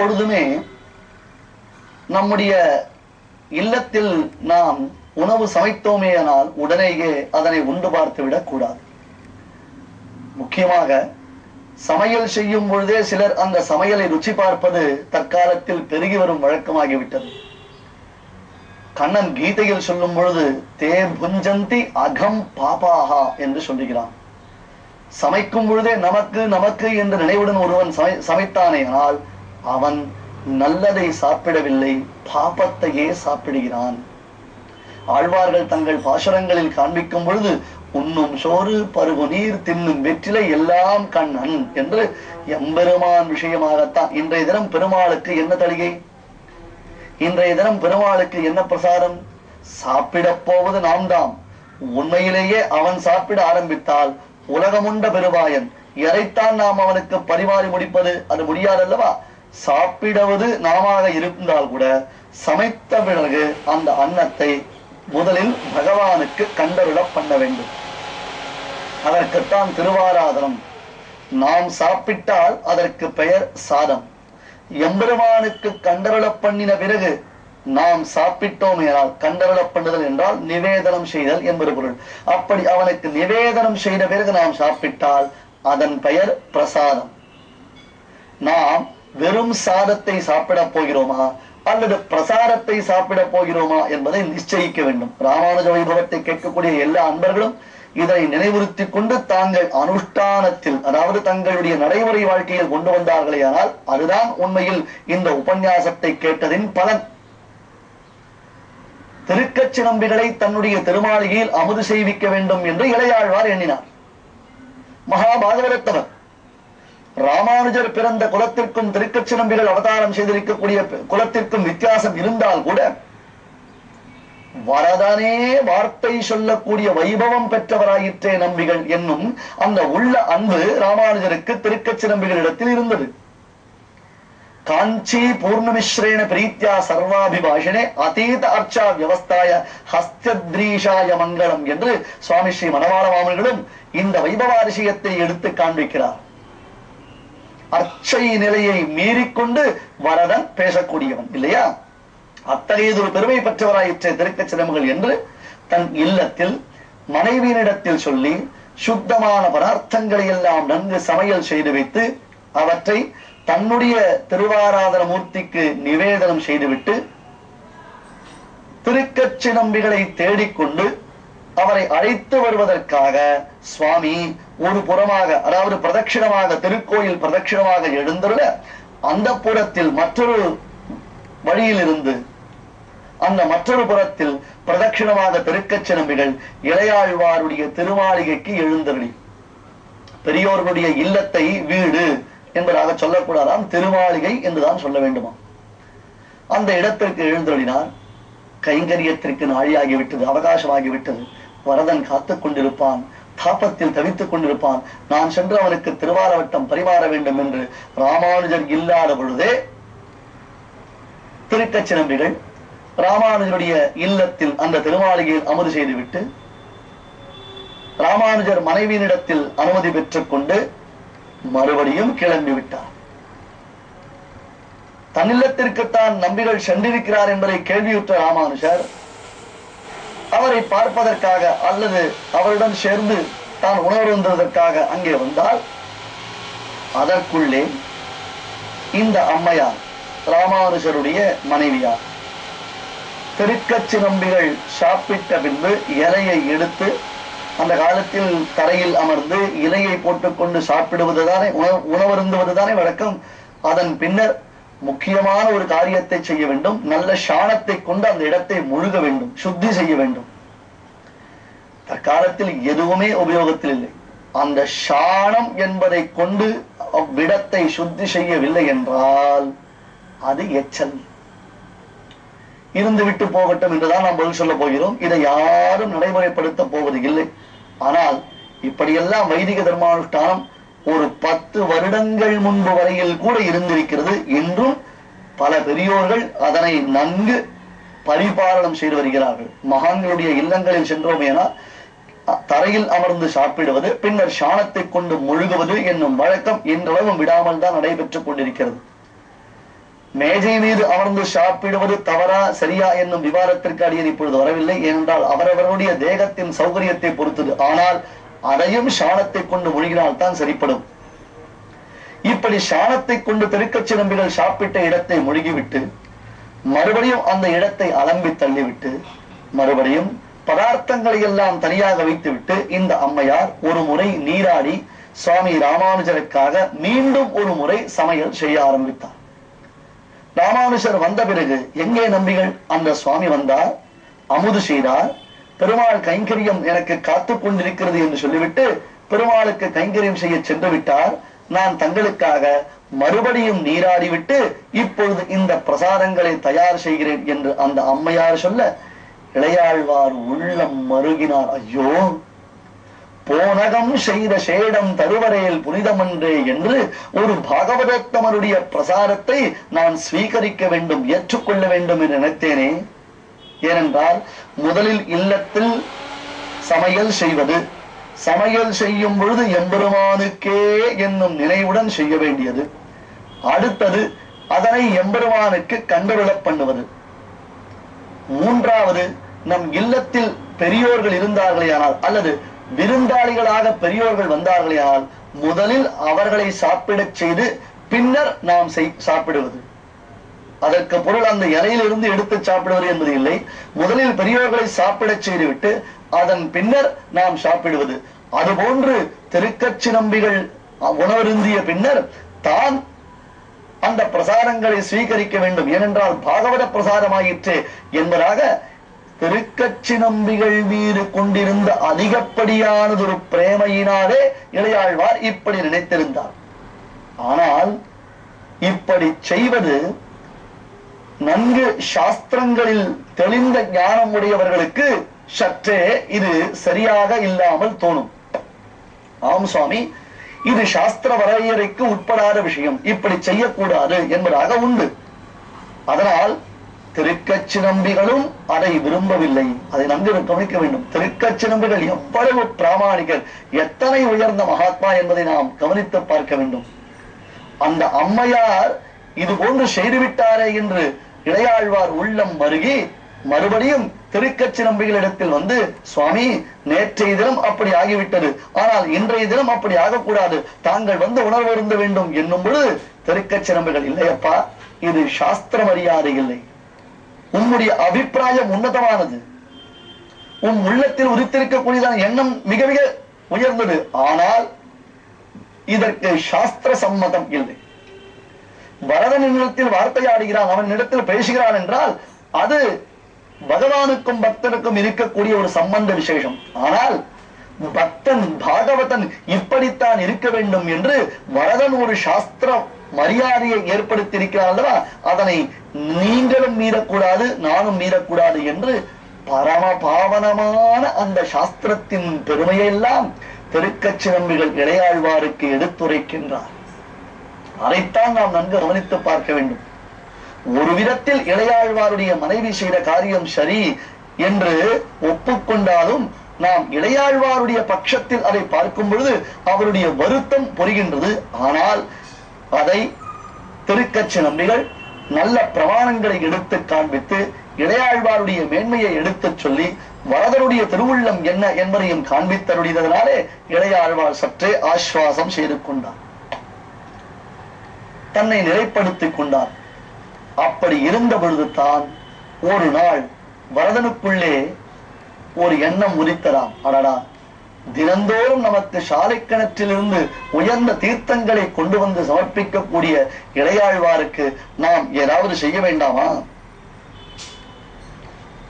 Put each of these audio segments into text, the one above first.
எப்பொழுதுமே நம்முடைய இல்லத்தில் நாம் உணவு சமைத்தோமேயானால் உடனேயே அதனை உண்டு பார்த்து விடக் கூடாது. முக்கியமாக சமையல் செய்யும் பொழுதே சிலர் அந்த சமையலை ருச்சி பார்ப்பது தற்காலத்தில் பெருகி வரும் வழக்கமாகிவிட்டது. கண்ணன் கீதையில் சொல்லும் பொழுது தே புஞ்சந்தி அகம் பாபாகா என்று சொல்லுகிறான். சமைக்கும் பொழுதே நமக்கு நமக்கு என்ற நினைவுடன் ஒருவன் சமைத்தானேனால் அவன் நல்லதை சாப்பிடவில்லை, பாபத்தையே சாப்பிடுகிறான். ஆழ்வார்கள் தங்கள் பாசுரங்களில் காண்பிக்கும் பொழுது உண்ணும் சோறு பருகு நீர் தின்னும் வெற்றிலை எல்லாம் கண்ணன் என்று எம்பெருமான் விஷயமாகத்தான். இன்றைய தினம் பெருமாளுக்கு என்ன தளிகை, இன்றைய தினம் பெருமாளுக்கு என்ன பிரசாரம்? சாப்பிடப் போவது நாம் தான். உண்மையிலேயே அவன் சாப்பிட ஆரம்பித்தால் உலகமுண்ட பெருவாயன் எதைத்தான் நாம் அவனுக்கு பரிமாறி முடிப்பது? அது முடியாதல்லவா? சாப்பிடுவது நாம இருந்தால் கூட சமைத்த பிறகு அந்த அன்னத்தை முதலில் பகவானுக்கு கண்டருள பண்ண வேண்டும். அதற்குத்தான் திருவாராதனம். நாம் சாப்பிட்டால் அதற்கு பெயர் சாதம். எம்பெருமானுக்கு கண்டருள பண்ணின பிறகு நாம் சாப்பிட்டோம் என்றால், கண்டருள பண்ணுதல் என்றால் நிவேதனம் செய்தல் என்பது பொருள். அப்படி அவனுக்கு நிவேதனம் செய்த பிறகு நாம் சாப்பிட்டால் அதன் பெயர் பிரசாதம். நாம் வெறும் சாதத்தை சாப்பிட போகிறோமா அல்லது பிரசாரத்தை சாப்பிட போகிறோமா என்பதை நிச்சயிக்க வேண்டும். ராமானுஜ வைபவத்தை கேட்கக்கூடிய எல்லா அன்பர்களும் இதை நினைவுறுத்தி கொண்டு தாங்கள் அனுஷ்டானத்தில், அதாவது தங்களுடைய நடைமுறை வாழ்க்கையில் கொண்டு வந்தார்களே ஆனால் அதுதான் உண்மையில் இந்த உபன்யாசத்தை கேட்டதின் பலன். திருக்கச்சி நம்பிகளை தன்னுடைய திருமாளிகையில் அமுது செய்விக்க வேண்டும் என்று இளையாழ்வார் எண்ணினார். மகாபாகவதத்தவர் ராமானுஜர் பிறந்த குலத்திற்கும் திருக்கச்சி நம்பிகள் அவதாரம் செய்திருக்கக்கூடிய குலத்திற்கும் வித்தியாசம் இருந்தால் கூட வரதனே வார்த்தை சொல்லக்கூடிய வைபவம் பெற்றவராயிற்றே நம்பிகள் என்னும் அந்த உள்ள அன்பு ராமானுஜருக்கு திருக்கச்சி நம்பிகளிடத்தில் இருந்தது. காஞ்சி பூர்ணமிஸ்ரேண பிரீத்யா சர்வாபிபாஷனே அதீத அர்ச்சா வியவஸ்தாய ஹஸ்தத்ரீஷாய மங்களம் என்று சுவாமி ஸ்ரீ மணவாள மாமன்களும் இந்த வைபவாரிசியத்தை எடுத்து காண்பிக்கிறார். அர்ச்சை நிலையை மீறிக்கொண்டு வரதன் பேசக்கூடியவன் இல்லையா? அத்தகையதொரு பெருமை பெற்றவராயிற்ற திருக்கச்சி நம்பிகள் என்று தன் இல்லத்தில் மனைவியினிடத்தில் சொல்லி சுத்தமான பதார்த்தங்களை எல்லாம் நன்கு சமையல் செய்து வைத்து அவற்றை தன்னுடைய திருவாராதன மூர்த்திக்கு நிவேதனம் செய்துவிட்டு திருக்கச்சி நம்பிகளை தேடிக்கொண்டு அவரை அழைத்து வருவதற்காக சுவாமி ஒரு புறமாக, அதாவது பிரதட்சிணமாக, திருக்கோயில் பிரதட்சிணமாக எழுந்துள்ள அந்த புறத்தில் மற்றொரு வழியில் இருந்து அந்த மற்றொரு புறத்தில் பிரதட்சிணமாக திருக்கச்சி நம்பிகள் இளையாழ்வாருடைய திருமாளிகைக்கு எழுந்தருளி, பெரியோர்களுடைய இல்லத்தை வீடு என்பதாக சொல்லக்கூடாதாம், திருமாளிகை என்றுதான் சொல்ல வேண்டுமா. அந்த இடத்திற்கு எழுந்தருளினார். கைங்கரியத்திற்கு நாழியாகிவிட்டது, அவகாசமாகிவிட்டது. வரதன் காத்துக் கொண்டிருப்பான், தாபத்தில் தவித்துக் கொண்டிருப்பான். நான் சென்று அவனுக்கு திருவாரவட்டம் பரிமாற வேண்டும் என்று ராமானுஜர் இல்லாத பொழுதே திருக்கச்சி நம்பிகள் ராமானுஜருடைய இல்லத்தில் அந்த திருமாளிகையில் அமுது செய்துவிட்டு ராமானுஜர் மனைவியினிடத்தில் அனுமதி பெற்றுக் கொண்டு மறுபடியும் கிளம்பி விட்டார். தன்னில்லத்திற்குத்தான் நம்பிகள் சென்றிருக்கிறார் என்பதை கேள்வியுற்ற ராமானுஜர் அவரை பார்ப்பதற்காக அல்லது அவருடன் சேர்ந்து தான் உணர்வதற்காக அங்கே வந்தால் அதற்குள்ளே இந்த அம்மையார் ராமானுஜருடைய மனைவியார் திருக்கச்சி நம்பிகள் சாப்பிட்ட பின்பு இலையை எடுத்து, அந்த காலத்தில் தரையில் அமர்ந்து இலையை போட்டுக்கொண்டு சாப்பிடுவதுதானே உணவருந்துவதுதானே வழக்கம். அதன் பின்னர் முக்கியமான ஒரு காரியத்தை செய்ய வேண்டும். நல்ல சாணத்தை கொண்டு அந்த இடத்தை முழுக வேண்டும், சுத்தி செய்ய வேண்டும். தற்காலத்தில் எதுவுமே உபயோகத்தில் இல்லை. அந்த சாணம் என்பதை கொண்டு அவ்விடத்தை சுத்தி செய்யவில்லை என்றால் அது எச்சல். இருந்து விட்டு போகட்டும் என்றுதான் நாம் பதில் சொல்ல போகிறோம். இதை யாரும் நடைமுறைப்படுத்த போவது இல்லை. ஆனால் இப்படியெல்லாம் வைதிக தர்மானுஷ்டானம் ஒரு 10 வருடங்கள் முன்பு வரையில் கூட இருந்திருக்கிறது. இன்றும் பல பெரியோர்கள் அதனை நன்கு பரிபாலனம் செய்து வருகிறார்கள். மகான்களுடைய இல்லங்களில் சென்றோமேனா தரையில் அமர்ந்து சாப்பிடுவது, பின்னர் சாணத்தை கொண்டு முழுகுவது என்னும் வழக்கம் இன்றளவும் விடாமல் தான் நடைபெற்றுக் கொண்டிருக்கிறது. மேஜை மீது அமர்ந்து சாப்பிடுவது தவறா சரியா என்னும் விவாதத்திற்கு அடியேன் இப்பொழுது வரவில்லை. ஏனென்றால் அவரவர்களுடைய தேகத்தின் சௌகரியத்தை பொறுத்தது. ஆனால் அதையும் சாணத்தை கொண்டு மொழிகினால் தான் சரிப்படும். இப்படி சாணத்தை கொண்டு திருக்கச்சி நம்பிகள் சாப்பிட்ட இடத்தை மொழிகிவிட்டு மறுபடியும் அந்த இடத்தை அலம்பி தள்ளிவிட்டு மறுபடியும் பதார்த்தங்களை எல்லாம் தனியாக வைத்துவிட்டு இந்த அம்மையார் ஒரு முறை நீராடி சுவாமி ராமானுஜருக்காக மீண்டும் ஒரு முறை சமையல் செய்ய ஆரம்பித்தார். ராமானுஜர் வந்த பிறகு எங்கே நம்பிகள்? அந்த சுவாமி வந்தார், அமுது செய்தார். பெருமாள் கைங்கரியம் எனக்கு காத்து கொண்டிருக்கிறது என்று சொல்லிவிட்டு பெருமாளுக்கு கைங்கரியம் செய்ய சென்று விட்டார். நான் தங்களுக்காக மறுபடியும் நீராடிவிட்டு இப்பொழுது இந்த பிரசாதங்களை தயார் செய்கிறேன் என்று அந்த அம்மையார் சொல்ல இளையாழ்வார் உள்ளம் மருகினார். ஐயோ, போனகம் செய்த சேடம் தருவரையில் புனிதமன்றே என்று ஒரு பாகவதோத்தமருடைய பிரசாரத்தை நான் ஸ்வீகரிக்க வேண்டும், ஏற்றுக்கொள்ள வேண்டும் என்று நினைத்தேனே. ஏனென்றால் முதலில் இல்லத்தில் சமையல் செய்வது, சமையல் செய்யும் பொழுது எம்பெருமானுக்கே என்னும் நினைவுடன் செய்ய வேண்டியது. அடுத்தது அதனை எம்பெருமானுக்கு கண்டருளப் பண்ணுவது. மூன்றாவது, நம் இல்லத்தில் பெரியோர்கள் இருந்தார்களே ஆனால் அல்லது விருந்தாளிகளாக பெரியோர்கள் வந்தார்களே ஆனால் முதலில் அவர்களை சாப்பிடச் செய்து பின்னர் நாம் சாப்பிடுவது. அதற்கு பொருள் அந்த இலையிலிருந்து எடுத்து சாப்பிடுவது என்பது இல்லை. முதலில் பெரியோர்களை சாப்பிடச் செய்துவிட்டு அதன் பின்னர் நாம் சாப்பிடுவது. அதுபோன்று திருக்கச்சி நம்பிகள் உணவருந்திய பின்னர் தான் அந்த பிரசாரங்களை ஸ்வீகரிக்க வேண்டும். ஏனென்றால் பாகவத பிரசாரமாயிற்று என்பதாக திருக்கச்சி நம்பிகள் மீது கொண்டிருந்த அதிகப்படியானது ஒரு பிரேமையினாலே இளையாழ்வார் இப்படி நினைத்திருந்தார். ஆனால் இப்படி செய்வது நன்கு சாஸ்திரங்களில் தெளிந்த ஞானம் உடையவர்களுக்கு சற்றே இது சரியாக இல்லாமல் தோணும். ஆம் சுவாமி, இது சாஸ்திர வரையறைக்கு உட்படாத விஷயம், இப்படி செய்யக்கூடாது என்பதாக உண்டு. அதனால் திருக்கச்சி நம்பிகளும் அதை விரும்பவில்லை. அதை நன்கு கவனிக்க வேண்டும். திருக்கச்சி நம்பிகள் எவ்வளவு பிராமணிகர், எத்தனை உயர்ந்த மகாத்மா என்பதை நாம் கவனித்து பார்க்க வேண்டும். அந்த அம்மையார் இது போன்று செய்துவிட்டாரே என்று இளையாழ்வார் உள்ளம் மருகி மறுபடியும் திருக்கச்சி நம்பிகளிடத்தில் வந்து, சுவாமி, நேற்றைய தினம் அப்படி ஆகிவிட்டது, ஆனால் இன்றைய தினம் அப்படி ஆகக்கூடாது, தாங்கள் வந்து உணர்வு இருந்த வேண்டும் என்னும் பொழுது திருக்கச்சி நம்பிகள், இல்லையப்பா, இது சாஸ்திர மரியாதை இல்லை, உம்முடைய அபிப்பிராயம் உன்னதமானது, உன் உள்ளத்தில் உதித்திருக்கக்கூடியதான எண்ணம் மிக மிக உயர்ந்தது, ஆனால் இதற்கு சாஸ்திர சம்மதம் இல்லை. பரதனிடத்தில் வார்த்தையாடுகிறான், அவன் இடத்தில் பேசுகிறான் என்றால் அது பகவானுக்கும் பக்தனுக்கும் இருக்கக்கூடிய ஒரு சம்பந்த விசேஷம். ஆனால் பக்தன் பாகவதன் இப்படித்தான் இருக்க வேண்டும் என்று வரதன் ஒரு சாஸ்திர மரியாதையை ஏற்படுத்தி இருக்கிறார் அல்லவா, அதனை நீங்களும் மீறக்கூடாது, நானும் மீறக்கூடாது என்று பரம பாவனமான அந்த சாஸ்திரத்தின் பெருமையெல்லாம் திருக்கச்சி நம்பிகள் இளையாழ்வாருக்கு எடுத்துரைக்கின்றார். அதைத்தான் நாம் நன்கு கவனித்து பார்க்க வேண்டும். ஒரு விதத்தில் இளையாழ்வாருடைய மனைவி செய்த காரியம் சரி என்று ஒப்புக்கொண்டாலும் நாம் இளையாழ்வாருடைய பட்சத்தில் அதை பார்க்கும் பொழுது அவருடைய வருத்தம் புரிகின்றது. ஆனால் அதை திருக்கச்சி நம்பிகள் நல்ல பிரமாணங்களை எடுத்து காண்பித்து இளையாழ்வாருடைய மேன்மையை எடுத்துச் சொல்லி வரதனுடைய திருவுள்ளம் என்ன என்பதையும் காண்பித்தருடையதனாலே இளையாழ்வார் சற்றே ஆஸ்வாசம் செய்து கொண்டார், தன்னை நிலைப்படுத்திக் கொண்டார். அப்படி இருந்த பொழுது தான் ஒரு நாள் வரதனுக்குள்ளே ஒரு எண்ணம் உதித்ததாம். அடடா, தினந்தோறும் நமக்கு சாலை கிணற்றிலிருந்து உயர்ந்த தீர்த்தங்களை கொண்டு வந்து சமர்ப்பிக்கக்கூடிய இளையாழ்வாருக்கு நாம் ஏதாவது செய்ய வேண்டாமா?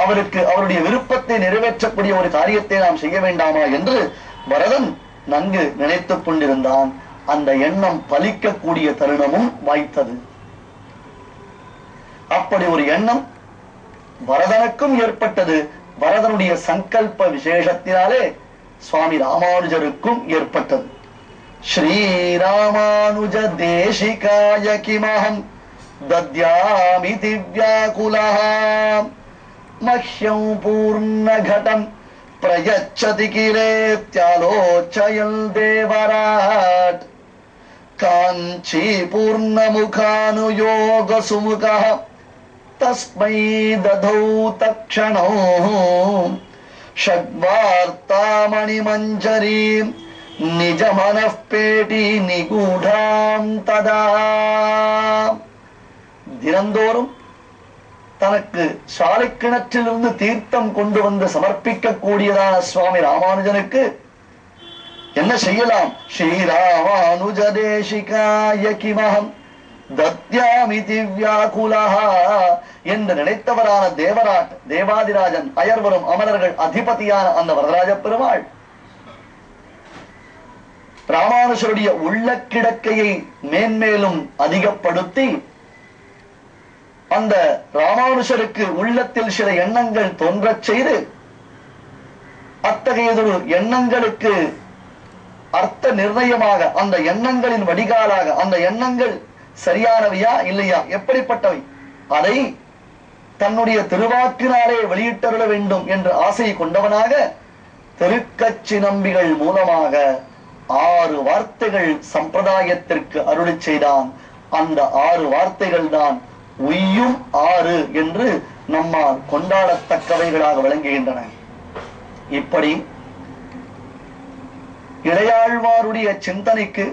அவருக்கு அவருடைய விருப்பத்தை நிறைவேற்றக்கூடிய ஒரு காரியத்தை நாம் செய்ய வேண்டாமா என்று வரதன் நன்கு நினைத்துக் கொண்டிருந்தான். அந்த எண்ணம் பலிக்கக்கூடிய தருணமும் வாய்த்தது. அப்படி ஒரு எண்ணம் வரதனுக்கும் ஏற்பட்டது. வரதனுடைய சங்கல்ப விசேஷத்தினாலே சுவாமி ராமானுஜருக்கும் ஏற்பட்டது. ஸ்ரீராமானுஜ தேசிகாய கிமஹம் தத்யாமி திவ்யாகுலஹ மஹ்யம் பூர்ணகடம் பிரயச்சதி கிலேத்யாலோச்சயல் தேவராட் காஞ்சி பூர்ணமுகானுயோக சுமுகா தஸ்மை ததௌ தக்ஷணோ ஷட்வார்த்தாமணி மஞ்சரீம் நிஜ மனப்பேட்டி நிகூடாம் ததா. தினந்தோறும் தனக்கு சாலை கிணற்றிலிருந்து தீர்த்தம் கொண்டு வந்து சமர்ப்பிக்க கூடியதான சுவாமி ராமானுஜனுக்கு என்ன செய்யலாம்? ஸ்ரீராமானுஜ தேசிகாய கிமஹம் தத்யாமி திவ்யாகுலஹா என்று நினைத்தவரான தேவாதிராஜன், அயர்வரும் அமரர்கள் அதிபதியான அந்த வரதராஜ பெருமாள் ராமானுஜருடைய உள்ள கிடக்கையை மேன்மேலும் அதிகப்படுத்தி அந்த ராமானுஜருக்கு உள்ளத்தில் சில எண்ணங்கள் தோன்றச் செய்து அத்தகையதொரு எண்ணங்களுக்கு அர்த்த நிர்ணயமாக, அந்த எண்ணங்களின் வடிகாலாக, அந்த எண்ணங்கள் சரியானவையா இல்லையா, எப்படிப்பட்டவை, அதை தன்னுடைய திருவாக்கினாலே வெளியிட்டருள வேண்டும் என்ற ஆசை கொண்டவனாக திருக்கச்சி நம்பிகள் மூலமாக 6 வார்த்தைகள் சம்பிரதாயத்திற்கு அருளி செய்தான். அந்த 6 வார்த்தைகள் தான் உய்யும் 6 என்று நம்மால் கொண்டாடத்தக்கவைகளாக விளங்குகின்றன. இப்படி இளையாழ்வாருடைய சிந்தனைக்கு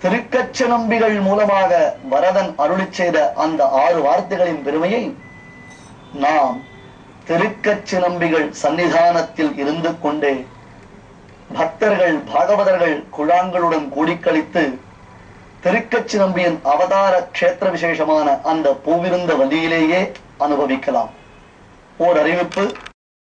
திருக்கச்சி நம்பிகள் மூலமாக வரதன் அருளி செய்த அந்த 6 வார்த்தைகளின் பெருமையை நாம் திருக்கச்சி நம்பிகள் சன்னிதானத்தில் இருந்து கொண்டே பக்தர்கள் பாகவதர்கள் குழாங்களுடன் கூடிக்கழித்து திருக்கச்சி நம்பியின் அவதார க்ஷேத்திர விசேஷமான அந்த பூவிருந்த வழியிலேயே அனுபவிக்கலாம். ஓர் அறிவிப்பு.